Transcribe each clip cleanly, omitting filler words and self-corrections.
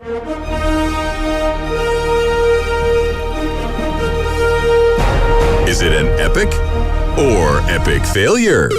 Is it an epic or epic failure?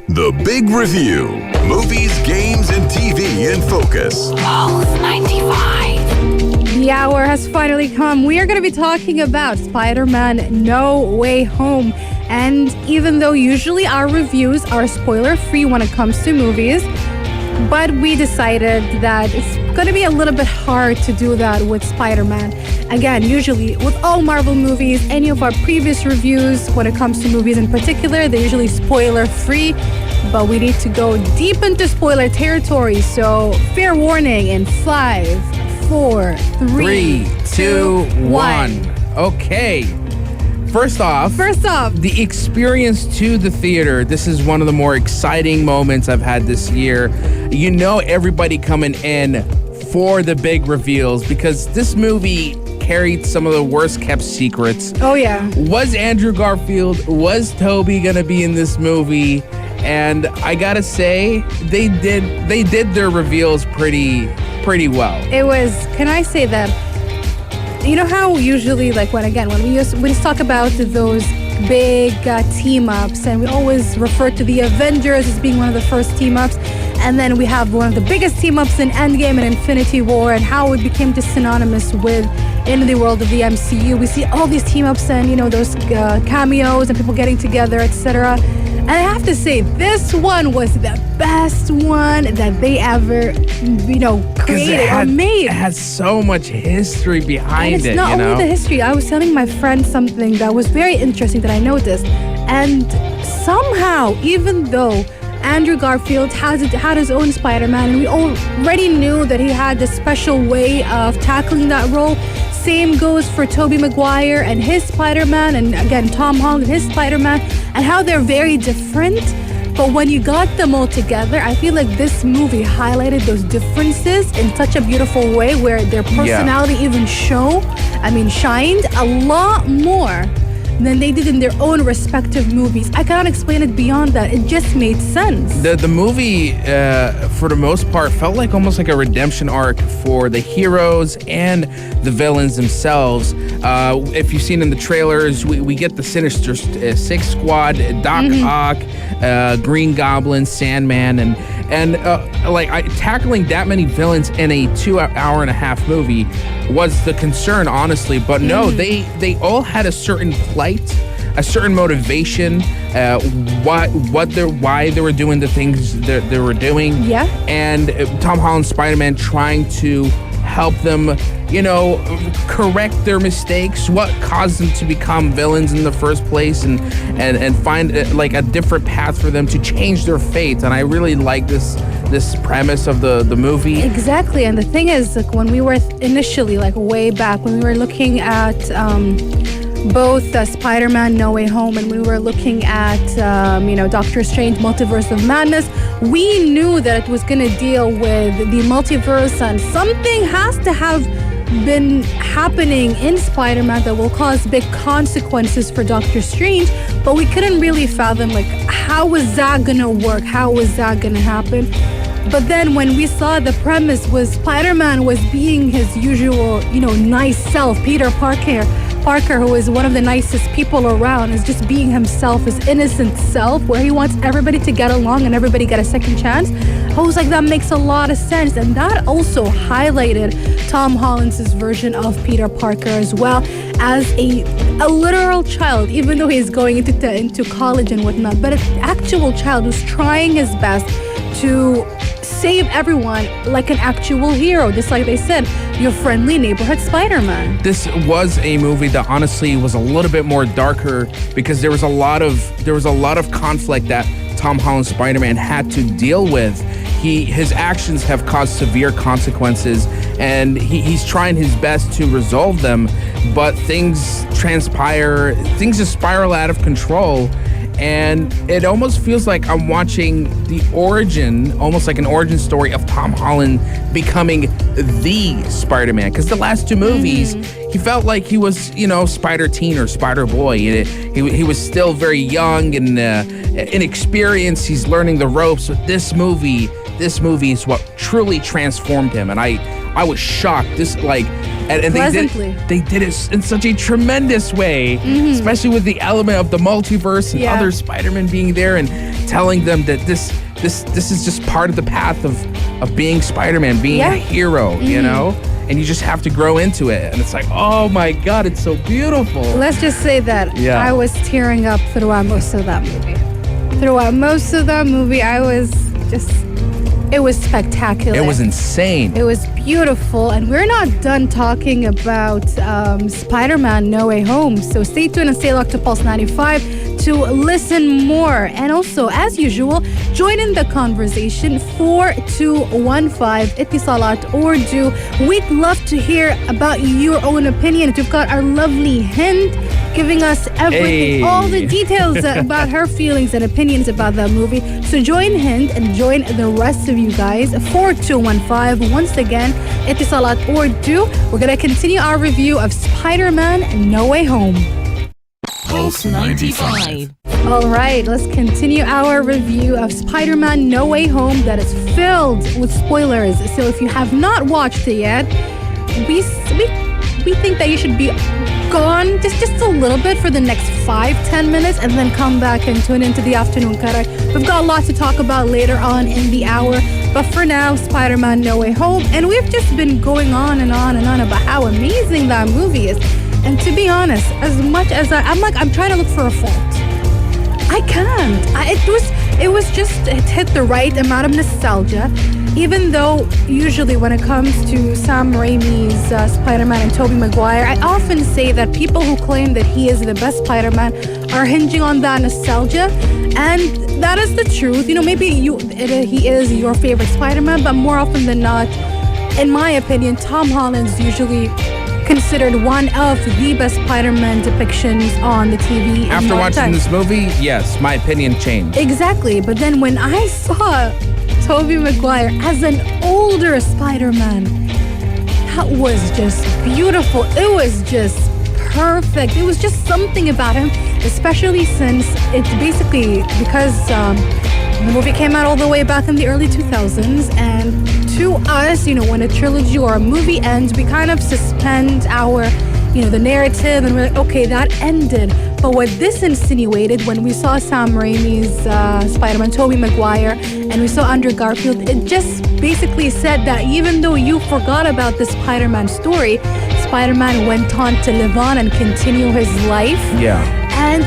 The Big Review. Movies, games, and TV in focus. Pulse95. The hour has finally come. We are going to be talking about Spider-Man No Way Home. And even though usually our reviews are spoiler-free when it comes to movies, but we decided that it's going to be a little bit hard to do that with Spider-Man. Again, usually with all Marvel movies, any of our previous reviews, when it comes to movies in particular, they're usually spoiler-free. But we need to go deep into spoiler territory. So, fair warning in 5, 4, 3, 2, 1. Okay. First off, the experience to the theater. This is one of the more exciting moments I've had this year. You know, everybody coming in for the big reveals because this movie carried some of the worst kept secrets. Oh, yeah. Was Andrew Garfield, was Toby gonna be in this movie? And I gotta say, they did their reveals pretty well. It was, can I say that, you know how usually, like when we just talk about those big team-ups, and we always refer to the Avengers as being one of the first team-ups, and then we have one of the biggest team-ups in Endgame and Infinity War, and how it became just synonymous with in the world of the MCU. We see all these team-ups and, you know, those cameos and people getting together, etc. And I have to say, this one was the best one that they ever, you know, created or made. It has so much history behind it. And it's not only the history. I was telling my friend something that was very interesting that I noticed. And somehow, even though Andrew Garfield had his own Spider-Man, and we already knew that he had this special way of tackling that role. Same goes for Tobey Maguire and his Spider-Man, and again, Tom Holland and his Spider-Man, and how they're very different. But when you got them all together, I feel like this movie highlighted those differences in such a beautiful way where their personality even shined a lot more than they did in their own respective movies. I cannot explain it beyond that. It just made sense. The movie, for the most part, felt like almost like a redemption arc for the heroes and the villains themselves. If you've seen in the trailers, we get the Sinister Six Squad, Doc Ock, Green Goblin, Sandman, and tackling that many villains in a 2.5-hour movie was the concern, honestly. But no, they all had a certain plight, a certain motivation, why they were doing the things they were doing. Yeah. And Tom Holland's Spider-Man trying to help them, you know, correct their mistakes, what caused them to become villains in the first place, and find like a different path for them to change their fate. And I really like this premise of the movie. Exactly. And the thing is, like, when we were initially, like way back, when we were looking at both Spider-Man No Way Home and we were looking at Doctor Strange Multiverse of Madness, we knew that it was going to deal with the multiverse, and something has to have been happening in Spider-Man that will cause big consequences for Doctor Strange, but we couldn't really fathom, like, how was that gonna work? How was that gonna happen? But then when we saw the premise was Spider-Man was being his usual, nice self, Peter Parker, who is one of the nicest people around, is just being himself, his innocent self, where he wants everybody to get along and everybody get a second chance. I was like, that makes a lot of sense. And that also highlighted Tom Holland's version of Peter Parker as well, as a literal child, even though he's going into college and whatnot, but an actual child who's trying his best to save everyone like an actual hero, just like they said, your friendly neighborhood Spider-Man. This was a movie that honestly was a little bit more darker because there was a lot of conflict that Tom Holland's Spider-Man had to deal with. His actions have caused severe consequences, and he's trying his best to resolve them, but things transpire, things just spiral out of control. And it almost feels like I'm watching the origin, almost like an origin story of Tom Holland becoming the Spider-Man. Because the last two movies, he felt like he was, Spider-Teen or Spider-Boy. He was still very young and inexperienced. He's learning the ropes. With this movie, this movie is what truly transformed him, and I was shocked. This and they did it in such a tremendous way, especially with the element of the multiverse and other Spider-Man being there and telling them that this is just part of the path of being Spider-Man, being a hero, you know? And you just have to grow into it. And it's like, oh my God, it's so beautiful. Let's just say that I was tearing up throughout most of that movie. It was spectacular. It was insane. It was beautiful. And we're not done talking about Spider-Man No Way Home. So stay tuned and stay locked to Pulse95 to listen more. And also, as usual, join in the conversation 4215 Itisalat Urdu. We'd love to hear about your own opinion. We've got our lovely Hind giving us everything, all the details about her feelings and opinions about that movie. So join Hind and join the rest of you guys. 4215. Once again, Itisalat Urdu. We're going to continue our review of Spider-Man No Way Home. Pulse95. All right, let's continue our review of Spider-Man No Way Home that is filled with spoilers. So if you have not watched it yet, we think that you should be gone just a little bit for the next 5-10 minutes and then come back and tune into the afternoon karak. We've got a lot to talk about later on in the hour, but for now, Spider-Man No Way Home, and we've just been going on and on and on about how amazing that movie is. And to be honest, as much as I'm trying to look for a fault, I can't. It hit the right amount of nostalgia. Even though usually when it comes to Sam Raimi's Spider-Man and Tobey Maguire, I often say that people who claim that he is the best Spider-Man are hinging on that nostalgia. And that is the truth. You know, maybe he is your favorite Spider-Man, but more often than not, in my opinion, Tom Holland's usually considered one of the best Spider-Man depictions on the TV. After watching this movie, yes, my opinion changed. Exactly. But then when I saw Tobey Maguire as an older Spider-Man, that was just beautiful. It was just perfect. It was just something about him, especially since it's basically because the movie came out all the way back in the early 2000s, and to us, you know, when a trilogy or a movie ends, we kind of suspend our, the narrative, and we're like, okay, that ended. But what this insinuated when we saw Sam Raimi's Spider-Man, Tobey Maguire, and we saw Andrew Garfield, it just basically said that even though you forgot about the Spider-Man story, Spider-Man went on to live on and continue his life. Yeah. And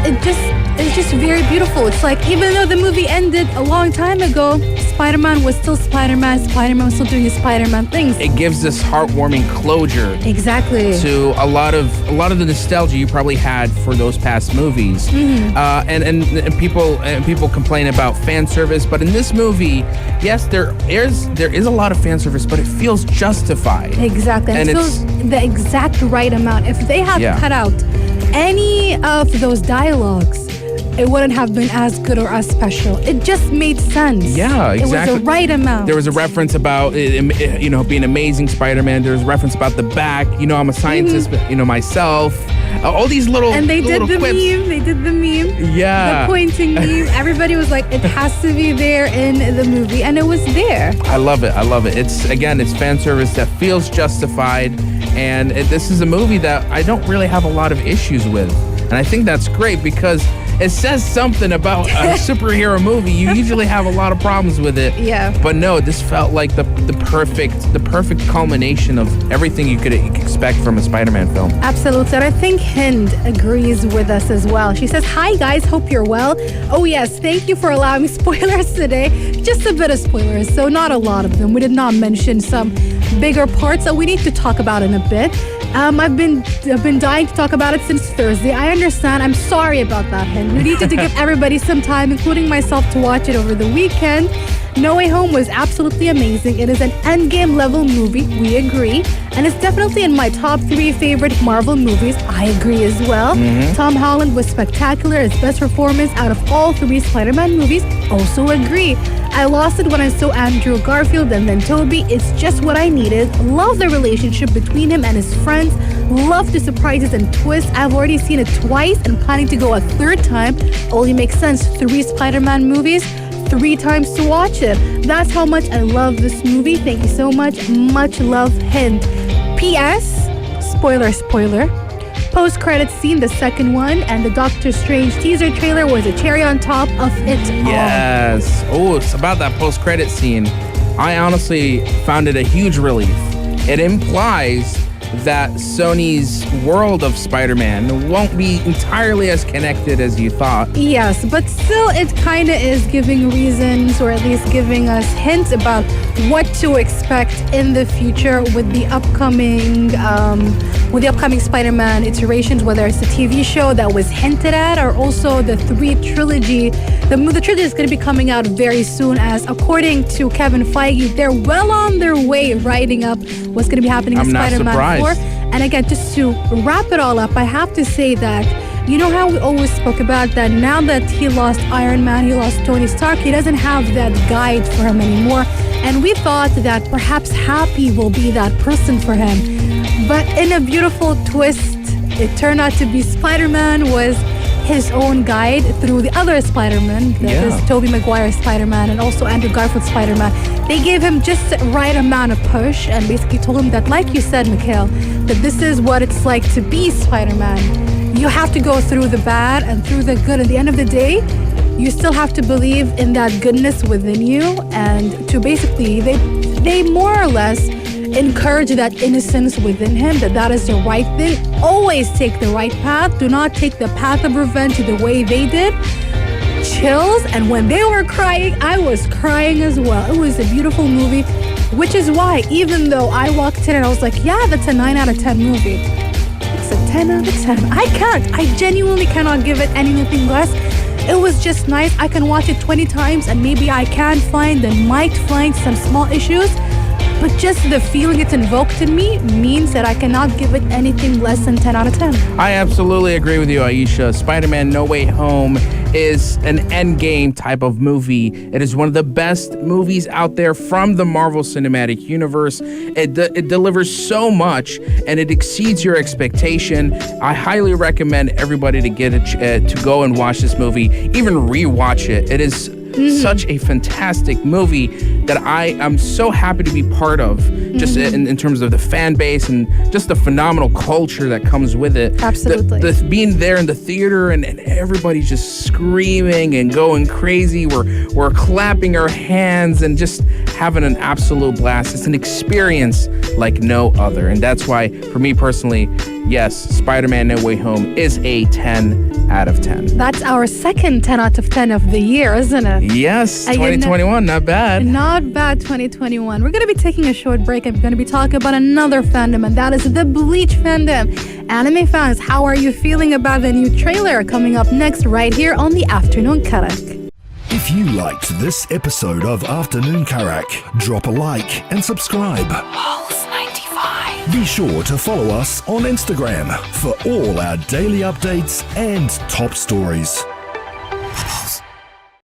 it's just very beautiful. It's like, even though the movie ended a long time ago, Spider-Man was still Spider-Man. Spider-Man was still doing his Spider-Man things. It gives this heartwarming closure. Exactly. To a lot of the nostalgia you probably had for those past movies. Mm-hmm. And people complain about fan service, but in this movie, yes, there is a lot of fan service, but it feels justified. Exactly. And it feels the exact right amount. If they had cut out any of those dialogues, it wouldn't have been as good or as special. It just made sense. Yeah, exactly. It was the right amount. There was a reference about being amazing Spider-Man. There was a reference about the back. I'm a scientist, but myself. All these little and they did the quips. meme. They did the meme. Yeah, the pointing meme. Everybody was like, it has to be there in the movie, and it was there. I love it. It's fan service that feels justified, and this is a movie that I don't really have a lot of issues with, and I think that's great because it says something about a superhero movie. You usually have a lot of problems with it. Yeah. But no, this felt like the perfect culmination of everything you could expect from a Spider-Man film. Absolutely. And I think Hind agrees with us as well. She says, hi guys, hope you're well. Oh yes, thank you for allowing me spoilers today. Just a bit of spoilers, so not a lot of them. We did not mention some bigger parts that we need to talk about in a bit. I've been dying to talk about it since Thursday. I understand. I'm sorry about that, Hind. We needed to give everybody some time, including myself, to watch it over the weekend. No Way Home was absolutely amazing. It is an endgame level movie. We agree. And it's definitely in my top 3 favorite Marvel movies. I agree as well. Mm-hmm. Tom Holland was spectacular. His best performance out of all 3 Spider-Man movies. Also agree. I lost it when I saw Andrew Garfield and then Tobey. It's just what I needed. Love the relationship between him and his friends. Love the surprises and twists. I've already seen it twice and planning to go a 3rd time. Only makes sense. 3 Spider-Man movies. 3 times to watch it. That's how much I love this movie. Thank you so much. Much love, hint. P.S. Spoiler. Post-credits scene, the second one, and the Doctor Strange teaser trailer was a cherry on top of it all. Yes. Oh, it's about that post-credit scene. I honestly found it a huge relief. It implies that Sony's world of Spider-Man won't be entirely as connected as you thought. Yes, but still it kind of is giving reasons, or at least giving us hints about what to expect in the future with the upcoming Spider-Man iterations, whether it's the TV show that was hinted at or also the trilogy. The trilogy is going to be coming out very soon, as according to Kevin Feige, they're well on their way writing up what's going to be happening in Spider-Man 4. And again, just to wrap it all up, I have to say that, you know how we always spoke about that now that he lost Iron Man, he lost Tony Stark, he doesn't have that guide for him anymore. And we thought that perhaps Happy will be that person for him. But in a beautiful twist, it turned out to be Spider-Man was his own guide through the other Spider-Man, that is Tobey Maguire Spider-Man and also Andrew Garfield Spider-Man. They gave him just the right amount of push and basically told him that, like you said, Mikhail, that this is what it's like to be Spider-Man. You have to go through the bad and through the good. At the end of the day, you still have to believe in that goodness within you, and to basically, they more or less encourage that innocence within him, that is the right thing. Always take the right path. Do not take the path of revenge the way they did. Chills. And when they were crying, I was crying as well. It was a beautiful movie, which is why, even though I walked in and I was like, yeah, that's a 9 out of 10 movie, it's a 10 out of 10. I genuinely cannot give it anything less. It was just nice. I can watch it 20 times and maybe I might find some small issues. But just the feeling it's invoked in me means that I cannot give it anything less than 10 out of 10. I absolutely agree with you, Aisha. Spider-Man No Way Home is an endgame type of movie. It is one of the best movies out there from the Marvel Cinematic Universe. It delivers so much and it exceeds your expectation. I highly recommend everybody to get to go and watch this movie, even rewatch it. It is such a fantastic movie that I am so happy to be part of, just in terms of the fan base and just the phenomenal culture that comes with it. Absolutely. The being there in the theater and everybody's just screaming and going crazy. We're clapping our hands and just having an absolute blast. It's an experience like no other. And that's why, for me personally, yes, Spider-Man No Way Home is a 10 out of 10. That's our second 10 out of 10 of the year, isn't it? Yes, 2021, not bad. Not bad, 2021. We're going to be taking a short break and we're going to be talking about another fandom, and that is the Bleach fandom. Anime fans, how are you feeling about the new trailer coming up next right here on the Afternoon Karak? If you liked this episode of Afternoon Karak, drop a like and subscribe. Pulse95. Be sure to follow us on Instagram for all our daily updates and top stories.